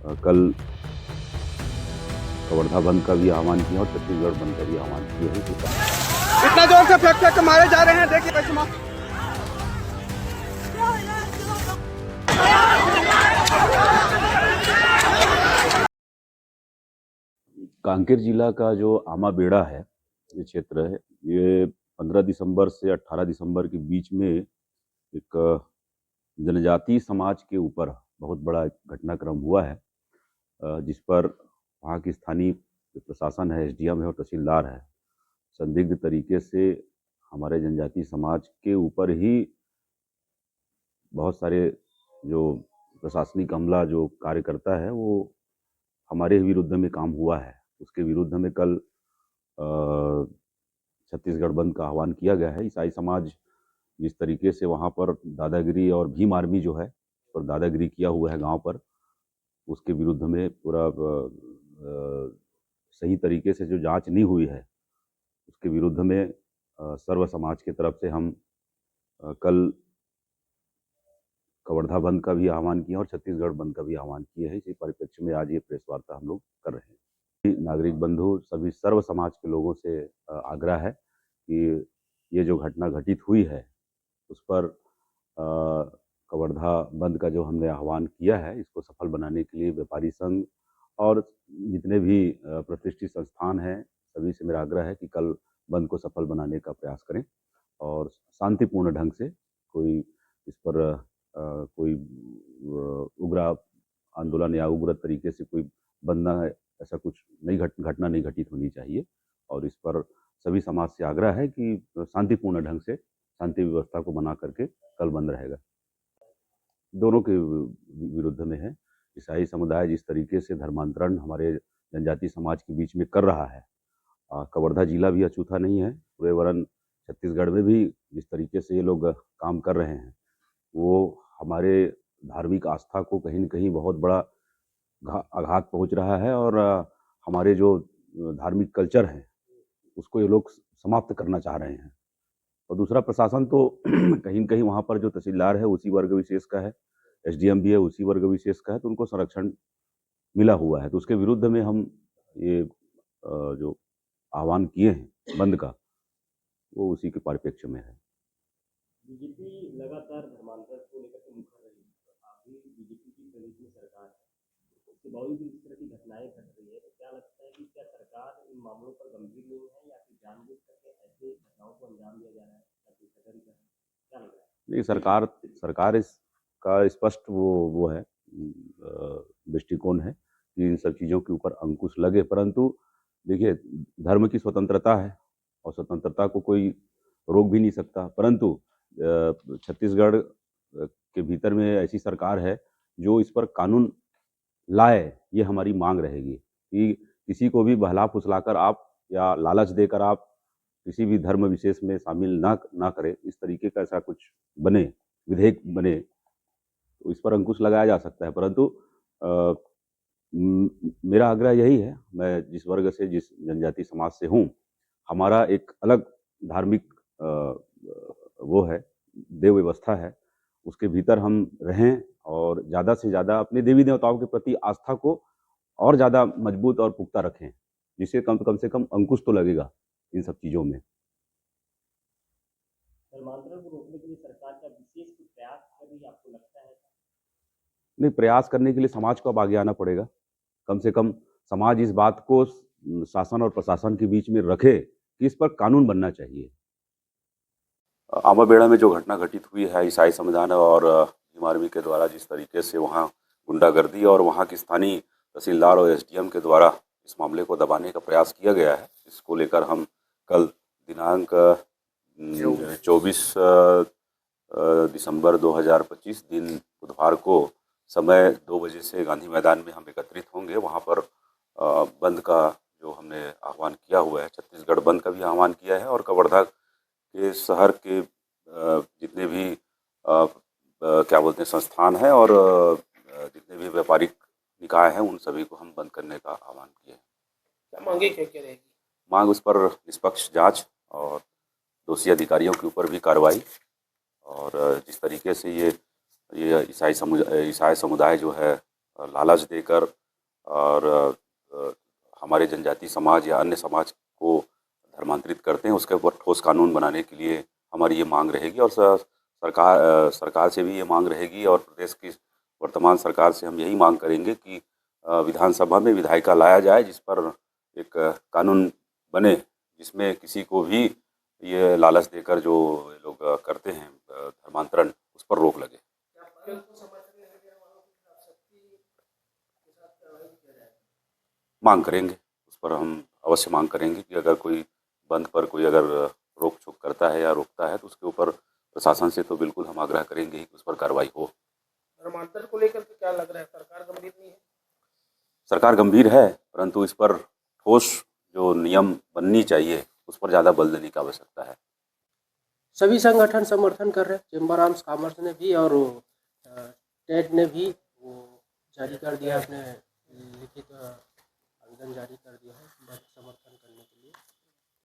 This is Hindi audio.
कल कवर्धा बंद का भी आह्वान किया और छत्तीसगढ़ बंद का भी आह्वान किया है। इतना जोर से फेंक फेंक के मारे जा रहे हैं, देखिए पश्चिमा। कांकेर जिला का जो आमाबेड़ा है, ये क्षेत्र है, ये 15 दिसंबर से 18 दिसंबर के बीच में एक जनजातीय समाज के ऊपर बहुत बड़ा घटनाक्रम हुआ है, जिस पर वहाँ की स्थानीय प्रशासन है, एसडीएम है और तहसीलदार है, संदिग्ध तरीके से हमारे जनजातीय समाज के ऊपर ही बहुत सारे जो प्रशासनिक अमला जो कार्य करता है वो हमारे विरुद्ध में काम हुआ है। उसके विरुद्ध में कल छत्तीसगढ़ बंद का आह्वान किया गया है। ईसाई समाज जिस तरीके से वहाँ पर दादागिरी और भीम आर्मी जो है पर दादागिरी किया हुआ है गांव पर, उसके विरुद्ध में पूरा सही तरीके से जो जांच नहीं हुई है उसके विरुद्ध में सर्व समाज की तरफ से हम कल कवर्धा बंद का भी आह्वान किया और छत्तीसगढ़ बंद का भी आह्वान किए हैं। इसी परिप्रेक्ष्य में आज ये प्रेस वार्ता हम लोग कर रहे हैं। नागरिक बंधु सभी सर्व समाज के लोगों से आग्रह है कि ये जो घटना घटित हुई है उस पर कवर्धा बंद का जो हमने आह्वान किया है, इसको सफल बनाने के लिए व्यापारी संघ और जितने भी प्रतिष्ठित संस्थान हैं सभी से मेरा आग्रह है कि कल बंद को सफल बनाने का प्रयास करें और शांतिपूर्ण ढंग से कोई इस पर कोई उग्र आंदोलन या उग्र तरीके से कोई बंद ना, ऐसा कुछ घटना नहीं घटित होनी चाहिए। और इस पर सभी समाज से आग्रह है कि शांतिपूर्ण ढंग से शांति व्यवस्था को बना करके कल बंद रहेगा। दोनों के विरुद्ध में है। ईसाई समुदाय जिस तरीके से धर्मांतरण हमारे जनजातीय समाज के बीच में कर रहा है, कवर्धा जिला भी अछूता नहीं है, पूरे वरन छत्तीसगढ़ में भी जिस तरीके से ये लोग काम कर रहे हैं वो हमारे धार्मिक आस्था को कहीं न कहीं बहुत बड़ा आघात पहुंच रहा है और हमारे जो धार्मिक कल्चर है उसको ये लोग समाप्त करना चाह रहे हैं। और दूसरा प्रशासन तो कहीं न कहीं वहाँ पर जो तहसीलदार है उसी वर्ग विशेष का है, एसडीएम भी है उसी वर्ग विशेष का है, तो उनको संरक्षण मिला हुआ है। तो उसके विरुद्ध में हम ये जो आह्वान किए हैं बंद का, वो उसी के परिप्रेक्ष्य में है। बीजेपी लगातार धर्मांतरण को लेकर के मुखर रही है। अभी बीजेपी की प्रदेश में सरकार है, उसके बावजूद भी इस तरह की घटनाएं घट रही है, तो क्या लगता है कि क्या सरकार इन मामलों पर गंभीर नहीं है या फिर जानबूझ करके ऐसे घटनाओं को अंजाम दिया जा रहा है या फिर सदन का है, क्या लग रहा है? नहीं, सरकार इसका स्पष्ट वो है दृष्टिकोण है कि इन सब चीज़ों के ऊपर अंकुश लगे, परंतु देखिए धर्म की स्वतंत्रता है और स्वतंत्रता को कोई रोक भी नहीं सकता, परंतु छत्तीसगढ़ के भीतर में ऐसी सरकार है जो इस पर कानून लाए, ये हमारी मांग रहेगी कि किसी को भी बहला फुसलाकर आप या लालच देकर आप किसी भी धर्म विशेष में शामिल ना करें। इस तरीके का ऐसा कुछ बने, विधेयक बने तो इस पर अंकुश लगाया जा सकता है। परंतु मेरा आग्रह यही है, मैं जिस वर्ग से जिस जनजाति समाज से हूँ, हमारा एक अलग धार्मिक वो है, देव व्यवस्था है, उसके भीतर हम रहें और ज़्यादा से ज़्यादा अपने देवी देवताओं के प्रति आस्था को और ज़्यादा मजबूत और पुख्ता रखें, जिससे कम से कम अंकुश तो लगेगा इन सब चीज़ों में। धर्मांतरण को रोकने के लिए सरकार का विशेष कुछ प्रयास कर रही है, आपको लगता है? नहीं, प्रयास करने के लिए समाज को अब आगे आना पड़ेगा। कम से कम समाज इस बात को शासन और प्रशासन के बीच में रखे कि इस पर कानून बनना चाहिए। आमाबेड़ा में जो घटना घटित हुई है, ईसाई समुदाय और भीम आर्मी के द्वारा जिस तरीके से वहाँ गुंडागर्दी और वहाँ की स्थानीय तहसीलदार और एसडीएम के द्वारा इस मामले को दबाने का प्रयास किया गया है, इसको लेकर हम कल दिनांक 24 दिसंबर 2025 दिन बुधवार को समय 2 बजे से गांधी मैदान में हम एकत्रित होंगे। वहाँ पर बंद का जो हमने आह्वान किया हुआ है, छत्तीसगढ़ बंद का भी आह्वान किया है और कवर्धा के शहर के जितने भी क्या बोलते हैं संस्थान हैं और जितने भी व्यापारिक निकाय हैं उन सभी को हम बंद करने का आह्वान किए हैं। क्या मांगे क्या रहेगी? मांग उस पर निष्पक्ष जांच और दोषी अधिकारियों के ऊपर भी कार्रवाई, और जिस तरीके से ये ईसाई समुदाय जो है लालच देकर और हमारे जनजाति समाज या अन्य समाज को धर्मांतरित करते हैं, उसके ऊपर ठोस कानून बनाने के लिए हमारी ये मांग रहेगी। और सरकार से भी ये मांग रहेगी और प्रदेश की वर्तमान सरकार से हम यही मांग करेंगे कि विधानसभा में विधायिका लाया जाए जिस पर एक कानून बने, जिसमें किसी को भी ये लालच देकर जो ये लोग करते हैं धर्मांतरण, उस पर रोक लगे। मांग करेंगे, उस पर हम अवश्य मांग करेंगे कि अगर कोई बंद पर कोई अगर रोक छूक करता है या रोकता है तो उसके ऊपर प्रशासन से तो बिल्कुल हम आग्रह करेंगे ही कि उस पर कार्रवाई हो। धर्मांतरण को लेकर के क्या लग रहा है, सरकार गंभीर नहीं है? सरकार गंभीर है, परंतु इस पर ठोस जो नियम बननी चाहिए उस पर ज़्यादा बल देने की आवश्यकता है। सभी संगठन समर्थन कर रहे हैं, चेंबर ऑफ कॉमर्स ने भी और टेट ने भी वो जारी कर दिया, अपने लिखित आवेदन जारी कर दिया है।